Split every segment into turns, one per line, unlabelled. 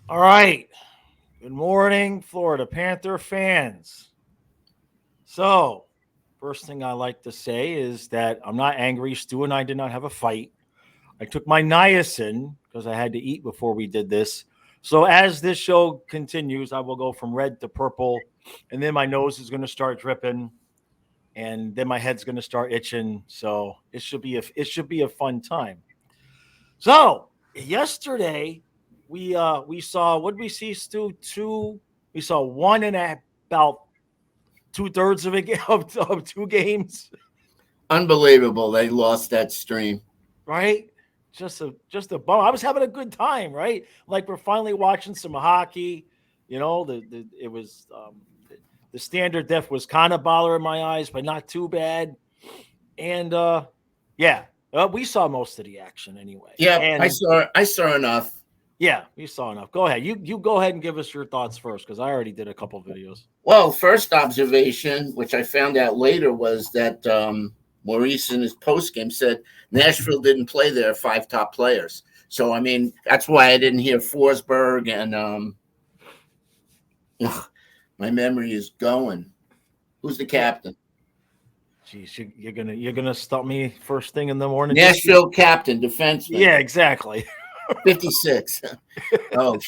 All right. Good morning, Florida Panther fans. So, first thing I like to say is that I'm not angry. Stu and I did not have a fight. I took my niacin because I had to eat before we did this. So, as this show continues, I will go from red to purple, and then my nose is going to start dripping, and then my head's going to start itching. So, it should be a fun time. So, yesterday we saw, what did we see, Stu? We saw one and about 2/3 of of two games,
Unbelievable. They lost that stream.
right? Just a bum. I was having a good time, right? Like we're finally watching some hockey. The it was the standard def was kind of bothering my eyes, but not too bad. And yeah, we saw most of the action anyway.
Yeah, I
And
saw I saw enough.
yeah, we saw enough. Go ahead. You go ahead and give us your thoughts first because I already did a couple videos.
Well, first observation, which I found out later, was that Maurice in his postgame said Nashville didn't play their five top players. So I mean, that's why I didn't hear Forsberg and my memory is going. Who's the captain?
Jeez, you're gonna stop me first thing in the morning.
Nashville captain, defenseman.
Yeah, exactly.
56. Oh,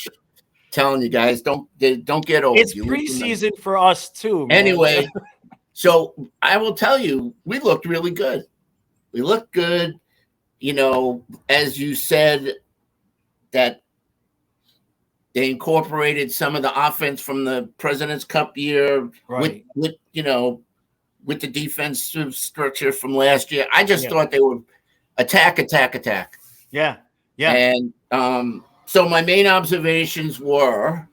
telling you guys, don't get old.
It's
You look amazing.
preseason for us too, man.
Anyway, so I will tell you, we looked really good. We looked good. As you said, that they incorporated some of the offense from the President's Cup year
right.
with the defensive structure from last year. I just
Yeah.
thought they were attack, attack, attack.
Yeah, yeah,
And so my main observations were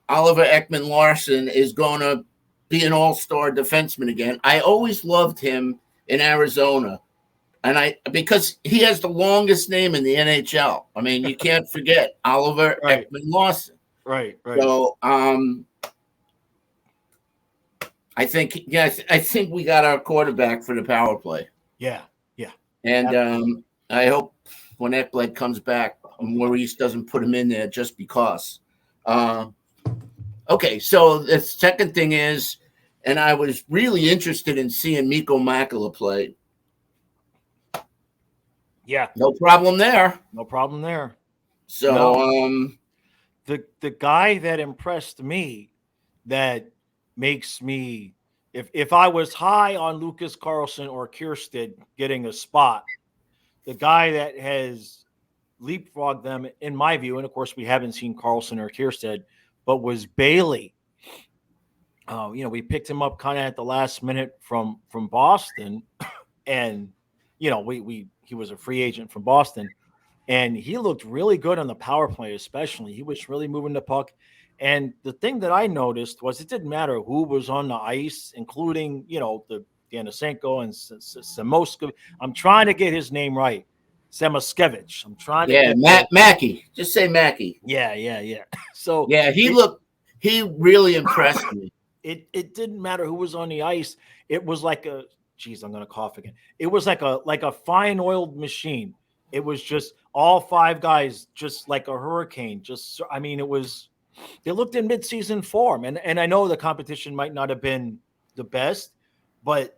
Oliver Ekman Larson is going to be an all-star defenseman again. I always loved him in Arizona, and because he has the longest name in the NHL. I mean, you can't forget Oliver
Right.
Ekman Larson.
right.
So I think we got our quarterback for the power play,
Yeah, yeah.
and I hope when Ekblad comes back, Maurice doesn't put him in there just because. Okay, so the second thing is, and I was really interested in seeing Mikko Makela play.
Yeah,
No problem there.
no problem there.
So,
The guy that impressed me, that makes me, if I was high on Lucas Carlson or Kiersted getting a spot, the guy that has leapfrogged them, in my view, and of course we haven't seen Carlson or Kiersted, but was Bailey. We picked him up kind of at the last minute from Boston, and he was a free agent from Boston, and he looked really good on the power play, especially. He was really moving the puck. And the thing that I noticed was it didn't matter who was on the ice, including, the Danisenko and Samoskov. I'm trying to get his name right. Samoskevich. I'm trying to get
Mackey. Just say Mackey.
Yeah. So
Yeah, he really impressed me.
it didn't matter who was on the ice. It was like I'm gonna cough again. It was like a fine oiled machine. It was just all five guys, just like a hurricane. They looked in midseason form, and I know the competition might not have been the best, but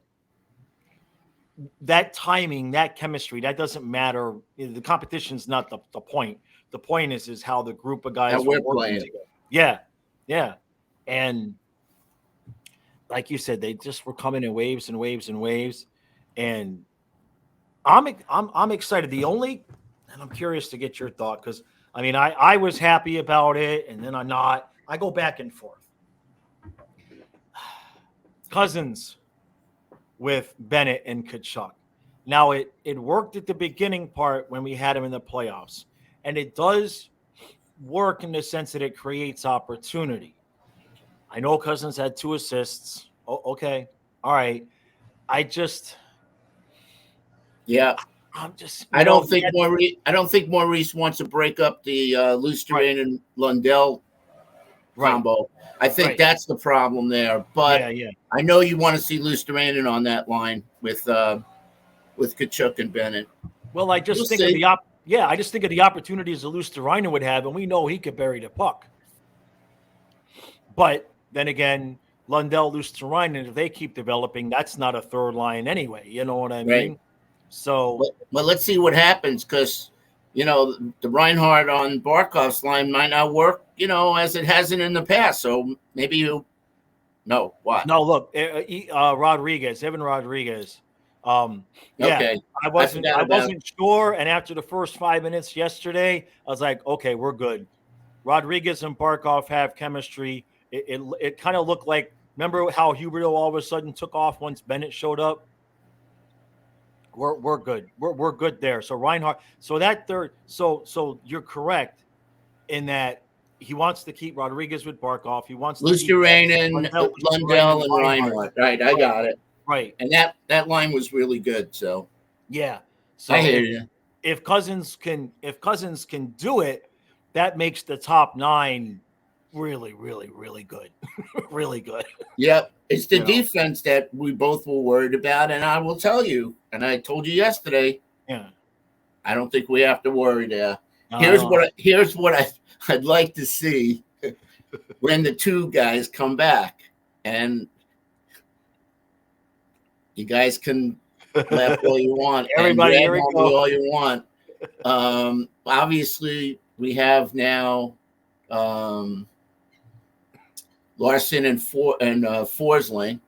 that timing, that chemistry, that doesn't matter. The competition's not the point. The point is how the group of guys
How we're
working
playing.
together. Yeah, and like you said, they just were coming in waves and waves and waves, and I'm excited. And I'm curious to get your thought, because I was happy about it, and then I'm not. I go back and forth. Cousins with Bennett and Kachuk. Now it worked at the beginning part when we had him in the playoffs, and it does work in the sense that it creates opportunity. I know Cousins had 2 assists. Oh, okay, all right. I just,
Yeah.
I'm just.
I don't think Maurice wants to break up the Lusteran and Lundell combo. I think that's the problem there. But
yeah.
I know you want to see on that line with Kachuk and Bennett.
Well, I just
We'll
think
see.
Yeah, I just think of the opportunities that Lusterreiner would have, and we know he could bury the puck. But then again, Lundell, Lusterreiner, if they keep developing, that's not a third line anyway. You know what I
Right.
mean? So,
Well, let's see what happens because, the Reinhardt on Barkov's line might not work, as it hasn't in the past. So maybe no, what?
no, look, Rodriguez, Evan Rodriguez. Yeah,
Okay.
I
I
wasn't,
forgot
I
about
wasn't sure, and after the first 5 minutes yesterday, I was like, okay, we're good. Rodriguez and Barkov have chemistry. It kind of looked like, remember how Huberto all of a sudden took off once Bennett showed up? We're good. We're good there. So Reinhardt. So that third. So you're correct in that he wants to keep Rodriguez with Barkov. He wants to keep
Lusterainen,
Ryan
Lundell, and Reinhardt. Right. I
Right.
got it.
Right.
And that line was really good. So
Yeah.
I
So
hear you.
if Cousins can do it, that makes the top nine really, really, really good. Really good.
Yep. It's the
You know.
defense that we both were worried about. And I will tell you, and I told you yesterday,
Yeah.
I don't think we have to worry there.
No.
Here's what I'd like to see when the two guys come back. And you guys can laugh all you want and
Everybody,
rag
here we
on me
go.
all you want. Obviously, we have now Larson and Forsling.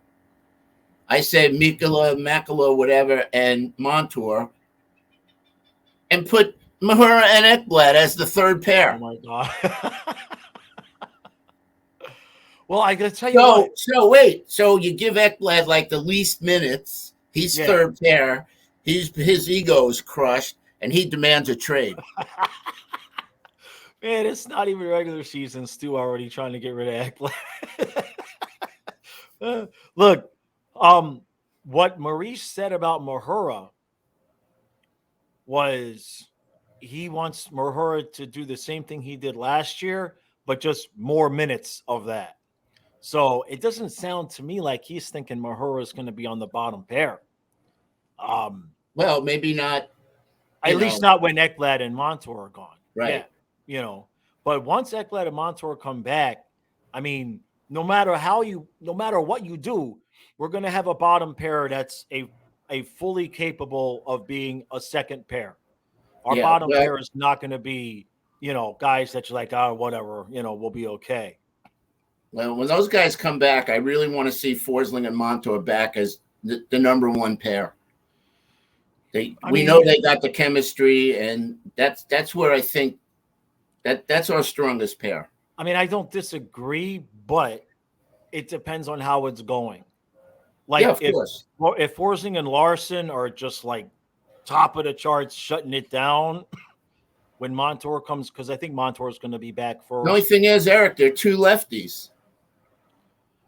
I say Mikula, Makala, whatever, and Montour, and put Mahura and Ekblad as the third
Oh
pair.
my god. Well, I gotta tell you what.
So wait. So you give Ekblad like the least minutes. He's
Yeah.
third pair. His ego is crushed, and he demands a trade.
Man, it's not even regular season. Stu already trying to get rid of Ekblad. Look, what Maurice said about Mahura was he wants Mahura to do the same thing he did last year, but just more minutes of that. So it doesn't sound to me like he's thinking Mahura is going to be on the bottom pair.
Well, maybe not.
At least not when Ekblad and Montour are gone.
Right.
Yeah. But once Ekblad and Montour come back, I mean, no matter what you do, we're going to have a bottom pair that's a fully capable of being a second pair. Our
Yeah.
bottom
Well,
pair is not going to be, guys that you're like, oh, whatever, we'll be okay.
Well, when those guys come back, I really want to see Forsling and Montour back as the number one pair. We know they got the chemistry, and that's where I think that's our strongest pair.
I mean, I don't disagree, but it depends on how it's going. Like
yeah, of course.
If Forsling and Larson are just like top of the charts, shutting it down when Montour comes, because I think Montour is going to be back first.
The only thing is, Eric, they're two lefties.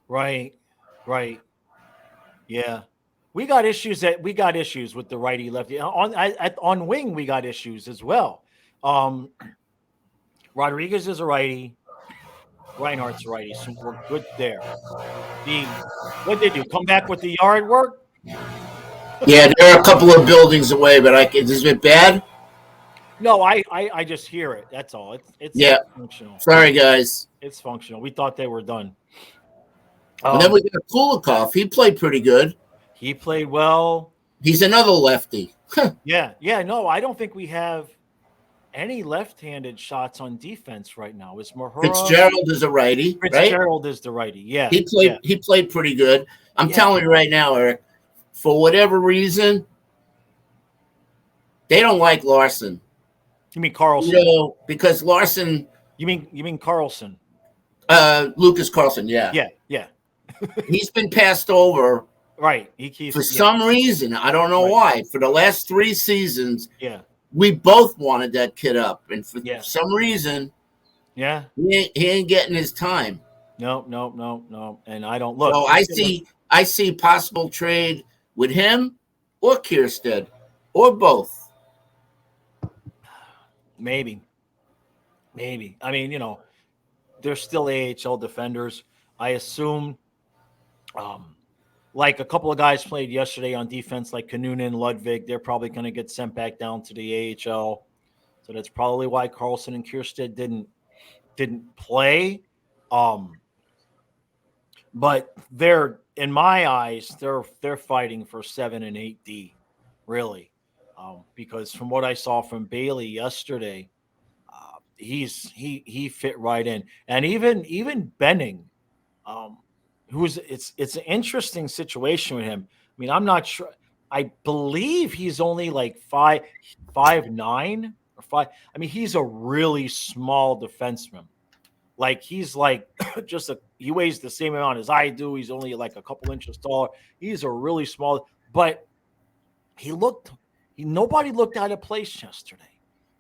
Right. Yeah. We got issues with the righty lefty. On wing, we got issues as well. Rodriguez is a righty. Reinhardt's a righty, so we're good there. What they do? Come back with the yard work?
Yeah, they're a couple of buildings away, but is it bad?
No, I just hear it. That's all. It's functional.
Sorry, guys.
It's functional. We thought they were done.
And then we got Kulikov. He played pretty good.
He played well.
He's another lefty.
Yeah. No, I don't think we have any left-handed shots on defense right now. Is Mahura?
Fitzgerald is a righty.
Fitzgerald is the righty. Yeah.
He played pretty good. I'm telling you right now, Eric, for whatever reason, they don't like Larson.
You mean Carlson?
Because Larson.
You mean Carlson?
Lucas Carlson. Yeah.
Yeah.
He's been passed over.
Right.
For some reason, I don't know why. For the last 3 seasons, we both wanted that kid up, and for some reason, he ain't getting his time.
No. And I don't look.
So I see possible trade with him or Kierstead or both.
Maybe. I mean, they're still AHL defenders. I assume. Like a couple of guys played yesterday on defense, like Kanunen, Ludwig. They're probably going to get sent back down to the AHL. So that's probably why Carlson and Kierstead didn't play. Um, but they're in my eyes, they're fighting for 7 and 8D, really. Because from what I saw from Bailey yesterday, he fit right in. And even Benning, um, who's it's an interesting situation with him. I mean, I'm not sure. I believe he's only like 5'9" or 5. I mean, he's a really small defenseman. Like he's like he weighs the same amount as I do. He's only like a couple inches taller. He's a really small, but he looked nobody looked out of place yesterday.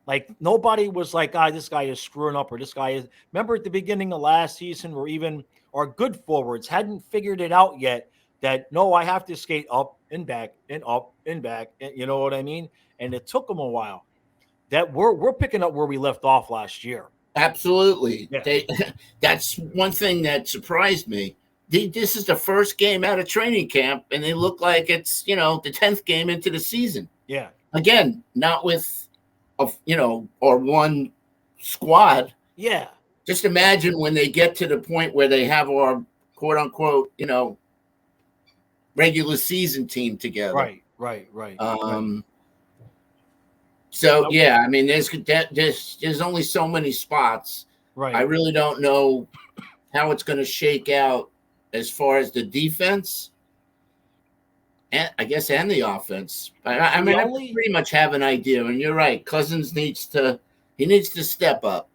Like nobody was like, this guy is screwing up or this guy is. Remember at the beginning of last season, where even our good forwards hadn't figured it out yet that no, I have to skate up and back and up and back, and you know what I mean. And it took them a while. That we're picking up where we left off last year.
Absolutely.
Yeah.
That's one thing that surprised me. This is the first game out of training camp, and they look like it's, the 10th game into the season.
Yeah.
Again, not with, or one squad.
Yeah.
Just imagine when they get to the point where they have our quote unquote, regular season team together.
Right.
So yeah, I mean, there's only so many spots.
Right.
I really don't know how it's going to shake out as far as the defense, and I guess and the offense. I mean, I pretty much have an idea. And you're right, Cousins needs to step up.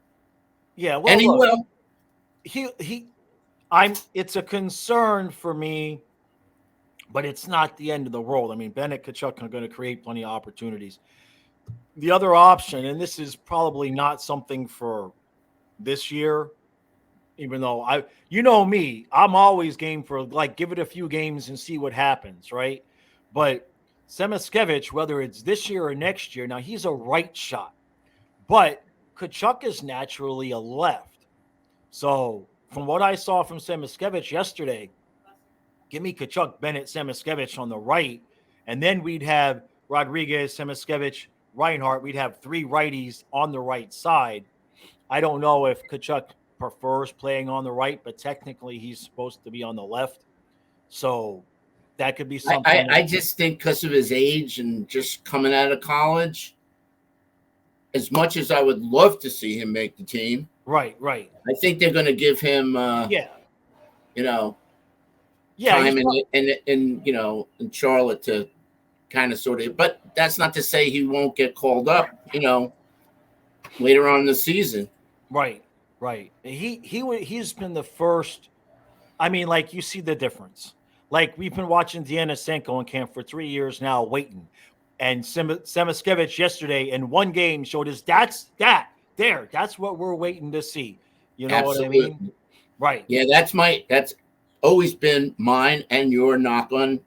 Yeah, well,
and he will.
It's a concern for me, but it's not the end of the world. I mean, Bennett, Tkachuk are going to create plenty of opportunities. The other option, and this is probably not something for this year, even though me, I'm always game for like give it a few games and see what happens, right? But Semiskevich, whether it's this year or next year, now he's a right shot, but Tkachuk is naturally a left. So from what I saw from Semiskevich yesterday, give me Tkachuk, Bennett, Semiskevich on the right, and then we'd have Rodriguez, Semiskevich, Reinhart. We'd have three righties on the right side. I don't know if Tkachuk prefers playing on the right, but technically he's supposed to be on the left. So that could be something.
I just think because of his age and just coming out of college, as much as I would love to see him make the team,
right.
I think they're going to give him, time in Charlotte to kind of sort of. But that's not to say he won't get called up, later on in the season.
Right. He's been the first. I mean, like you see the difference. Like we've been watching Deanna Senko in camp for 3 years now, waiting. And Semiskevich yesterday in one game showed us that's what we're waiting to see. You know
Absolutely.
what I mean? Right.
Yeah, that's always been mine and your knock on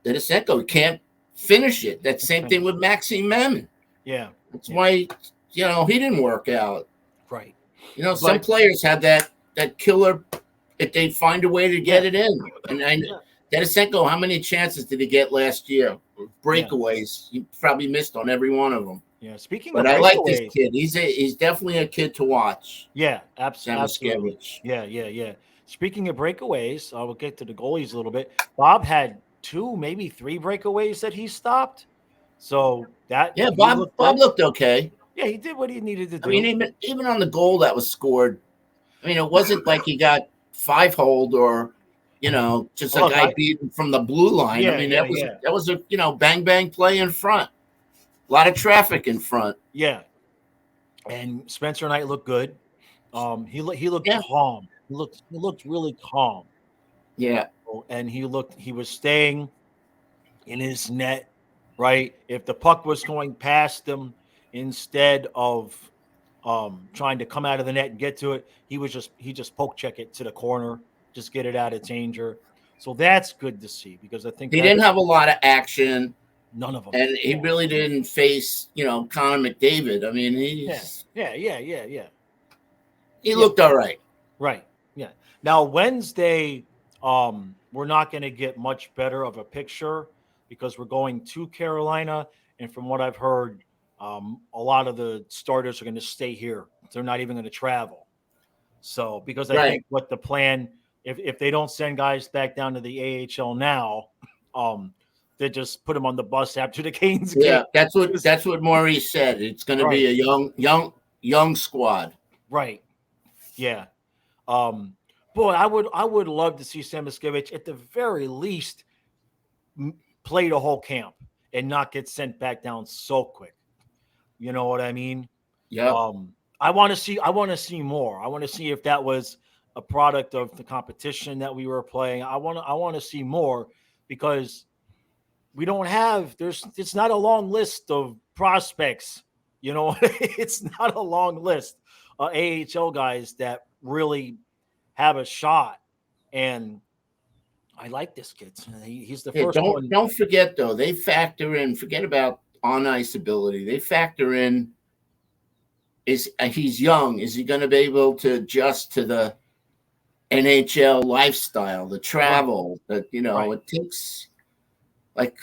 Denisenko. He can't finish it. That's the same thing with Maxime Mammon.
Yeah.
That's why, he didn't work out.
Right.
Some players have that killer if they find a way to get it in. And Denisenko, how many chances did he get last year? Breakaways. He probably missed on every one of them.
Yeah, speaking
of breakaways. I like this kid. He's definitely a kid to watch.
Yeah, absolutely. Yeah. Speaking of breakaways, we'll get to the goalies a little bit. Bob had 2, maybe 3 breakaways that he stopped. So that
Bob looked okay.
Yeah, he did what he needed to do.
I mean, even on the goal that was scored, I mean, it wasn't like he got 5-hold or just a guy beating from the blue line.
Yeah,
I mean, that was a bang play in front. A lot of traffic in front.
Yeah. And Spencer Knight looked good. He looked calm. He looked really calm.
Yeah.
And he was staying in his net, right? If the puck was going past him, instead of trying to come out of the net and get to it, he just poke check it to the corner, just get it out of danger. So that's good to see because I think
he didn't have a lot of action.
None of them.
And he really didn't face, Connor McDavid. I mean,
Yeah.
He looked all right.
Right. Yeah. Now Wednesday, we're not going to get much better of a picture because we're going to Carolina, and from what I've heard, A lot of the starters are going to stay here. They're not even going to travel. So because I
Right.
think what the plan, if they don't send guys back down to the AHL now, they just put them on the bus after the Canes game.
Yeah, that's what Maurice said. It's going to be
Right.
a young squad.
Right. Yeah. Boy, I would love to see Samoskevich at the very least play the whole camp and not get sent back down so quick. You know what I mean?
Yep.
I want to see more. I want to see if that was a product of the competition that we were playing. I want to see more because we don't have it's not a long list of prospects. You know, it's not a long list of AHL guys that really have a shot. And I like this kid. He's the
Yeah,
first one.
don't forget though, they factor in, forget about on ice ability. They factor in, is he's young. Is he going to be able to adjust to the NHL lifestyle, the
Right,
travel? That
right,
it takes, like,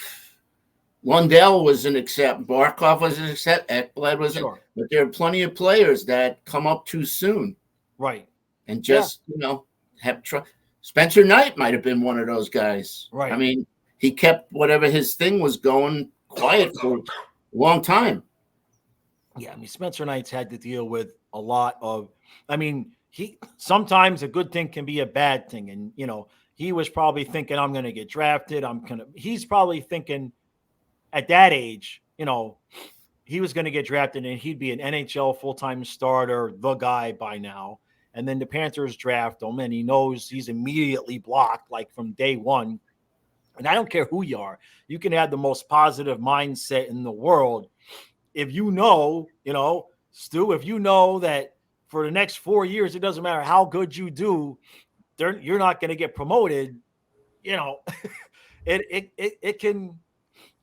Lundell was an accept, Barkov was an accept, Ekblad was it,
sure,
but there are plenty of players that come up too soon
right,
and
yeah,
just have Spencer Knight might have been one of those guys. I
right.
mean, he kept whatever his thing was going quiet for a long time.
Yeah, I mean Spencer Knight's had to deal with a lot of. I mean, he sometimes a good thing can be a bad thing, and he was probably thinking, "I'm going to get drafted. I'm gonna." He's probably thinking at that age, he was going to get drafted and he'd be an NHL full time starter, the guy by now. And then the Panthers draft him, and he knows he's immediately blocked, like from day one. And I don't care who you are, you can have the most positive mindset in the world. If Stu, if you know that for the next 4 years, it doesn't matter how good you do, you're not going to get promoted. You know, it can.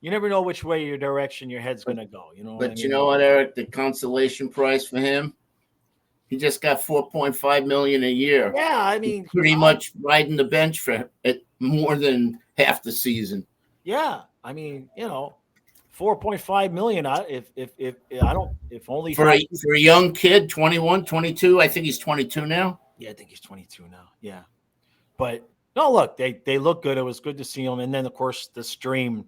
You never know which way your direction your head's going to go. You know what I
But you
mean?
know what, Eric? The consolation price for him, he just got $4.5 million a year.
Yeah, I
He's
mean,
pretty much riding the bench for it more than half the season.
yeah, I mean, 4.5 million. If I don't, if only if
For
I,
a young kid, 21, 22, I think he's 22 now.
yeah, I think he's 22 now. Yeah, but no, look, they look good. It was good to see them, and then of course the stream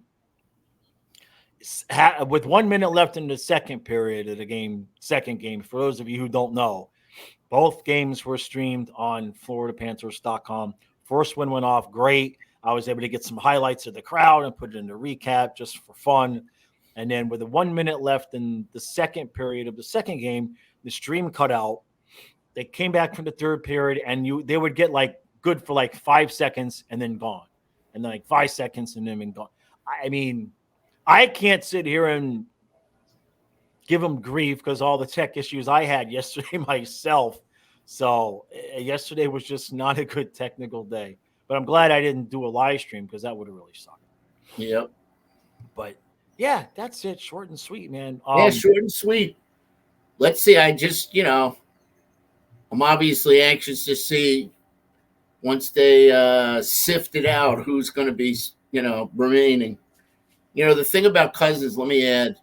with 1 minute left in the second period of the game, second game. For those of you who don't know, both games were streamed on FloridaPanthers.com. First one went off great. I was able to get some highlights of the crowd and put it in the recap just for fun. And then with the 1 minute left in the second period of the second game, the stream cut out. They came back from the third period, and they would get like good for like 5 seconds and then gone, and then like 5 seconds and then gone. I mean, I can't sit here and give them grief because all the tech issues I had yesterday myself. So yesterday was just not a good technical day. But I'm glad I didn't do a live stream because that would have really sucked.
Yep.
But yeah, that's it. Short and sweet, man.
Yeah, short and sweet. Let's see. I'm obviously anxious to see once they sift it out who's going to be, remaining. The thing about Cousins, let me add,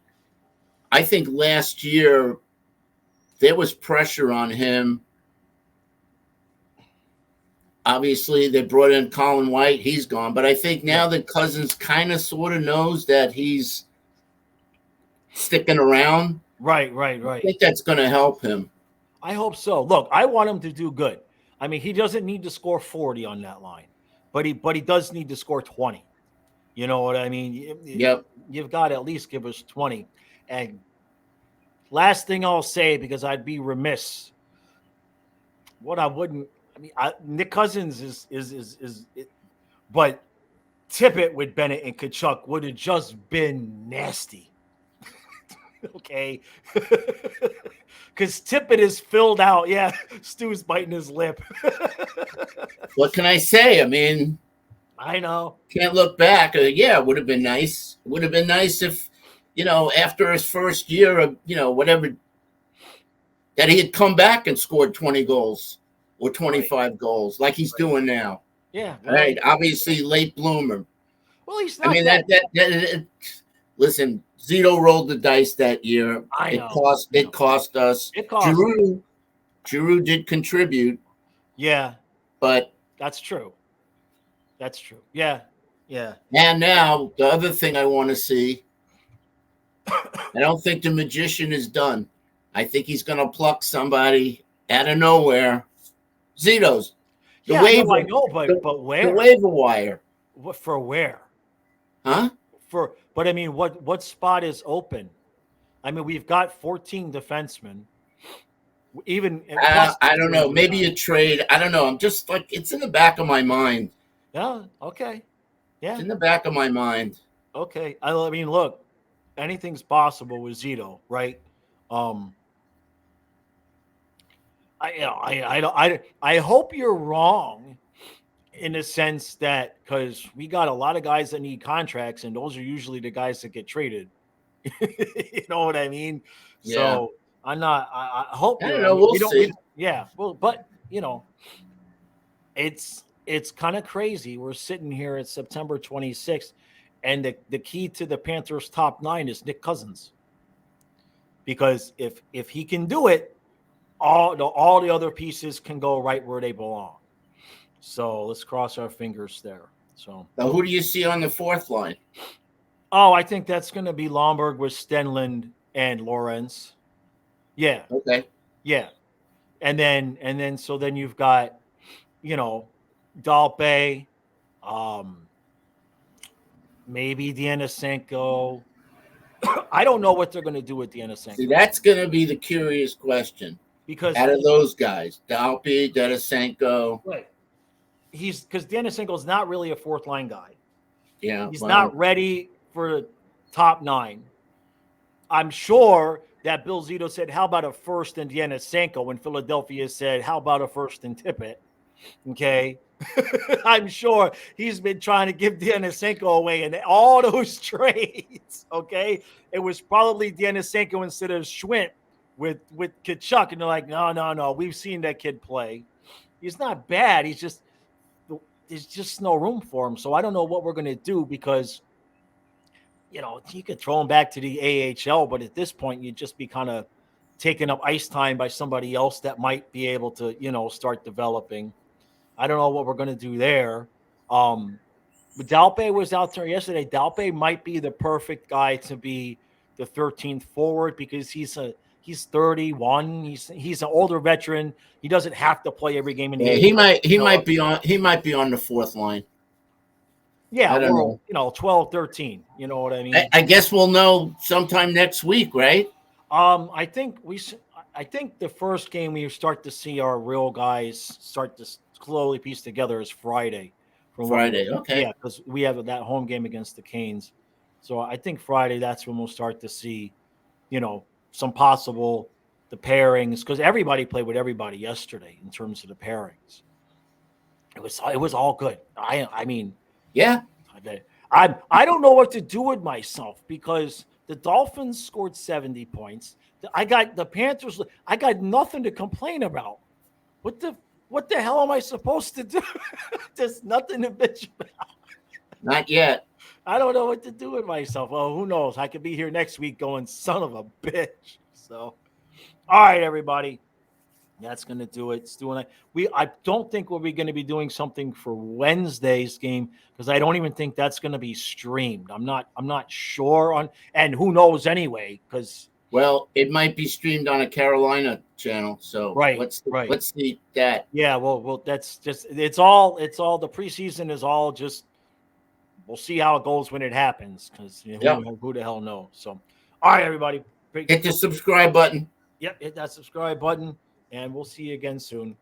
I think last year there was pressure on him. Obviously, they brought in Colin White. He's gone. But I think now that Cousins kind of sort of knows that he's sticking around.
Right.
I think that's going to help him.
I hope so. Look, I want him to do good. I mean, he doesn't need to score 40 on that line, but he does need to score 20. You know what I mean?
Yep.
You've got to at least give us 20. And last thing I'll say, because I'd be remiss, what I wouldn't. I mean, Nick Cousins is but Tippett with Bennett and Kachuk would have just been nasty. Okay. Because Tippett is filled out. Yeah, Stu's biting his lip.
What can I say? I mean,
I know.
Can't look back. Yeah, it would have been nice. It would have been nice if, after his first year of, whatever, that he had come back and scored 20 goals or 25 goals like he's doing now.
Yeah.
Well, right. Obviously, late bloomer.
Well, he's not.
I mean, listen, Zito rolled the dice that year.
I
It
know.
cost.
I
It
know.
cost us.
It cost.
Giroux did contribute,
Yeah,
but
that's true. That's true. Yeah. Yeah.
and now the other thing I want to see. I don't think the magician is done. I think he's going to pluck somebody out of nowhere. Zito's the
Yeah,
waiver,
I know, but
the
where?
waiver wire,
What for where?
huh?
But I mean, what spot is open? I mean, we've got 14 defensemen, even plus
I don't know.
injury
Maybe
time.
a trade. I don't know. I'm just like it's in the back of my mind.
Yeah. Okay.
It's
Yeah.
in the back of my mind.
Okay. I mean, look, anything's possible with Zito, right? Um, I hope you're wrong in the sense that because we got a lot of guys that need contracts, and those are usually the guys that get traded. You know what I mean?
Yeah.
So I'm not. I hope
I
you're.
don't
I
know.
mean,
We'll
we don't. We
see.
yeah. Well, but it's kind of crazy. We're sitting here at September 26th, and the key to the Panthers' top 9 is Nick Cousins, because if he can do it, all the other pieces can go right where they belong. So let's cross our fingers there. So,
Now, who do you see on the fourth line?
oh, I think that's going to be Lomberg with Stenlund and Lawrence. Yeah,
Okay.
yeah, and then so then you've got you know Dalpe, um, maybe Dianasenko. I don't know what they're going to do with
See,
Dianasenko
that's going to be the curious question.
because
Out of those guys, Dalpe, Denisenko,
right, he's because Dianasenko is not really a fourth line guy.
yeah,
He's
well,
not ready for top 9. I'm sure that Bill Zito said, "How about a first in Dianasenko?" When Philadelphia said, "How about a first in Tippett?" Okay, I'm sure he's been trying to give Dianasenko away in all those trades. Okay, it was probably Dianasenko instead of Schwint with Kachuk, and they're like, "No, no, no. We've seen that kid play. He's not bad. He's just there's just no room for him." So I don't know what we're gonna do because you could throw him back to the AHL, but at this point, you'd just be kind of taking up ice time by somebody else that might be able to, start developing. I don't know what we're going to do there. But Dalpe was out there yesterday. Dalpe might be the perfect guy to be the 13th forward because he's 31. He's an older veteran. He doesn't have to play every game in the
yeah,
AHL.
he might be on the fourth line.
Yeah,
I don't
or
know.
12, 13. You know what I mean?
I guess we'll know sometime next week, right?
I think I think the first game we start to see our real guys start to slowly piece together is Friday. From what
Friday. Okay.
yeah, because we have that home game against the Canes, so I think Friday that's when we'll start to see, some possible the pairings because everybody played with everybody yesterday in terms of the pairings. It was all good. I mean,
Yeah.
I don't know what to do with myself because the Dolphins scored 70 points. I got the Panthers. I got nothing to complain about. What the hell am I supposed to do? There's nothing to bitch about.
Not yet.
I don't know what to do with myself. Well, who knows? I could be here next week going son of a bitch. So, all right, everybody. That's going to do it. Stu and I don't think we're going to be doing something for Wednesday's game because I don't even think that's going to be streamed. I'm not sure on, and who knows anyway? Because
Well, it might be streamed on a Carolina channel. So
right,
let's see that.
yeah. Well, that's just it's all the preseason is all just we'll see how it goes when it happens because
Yeah.
who the hell knows? So, all right, everybody,
Hit the subscribe button.
Yep, hit that subscribe button, and we'll see you again soon.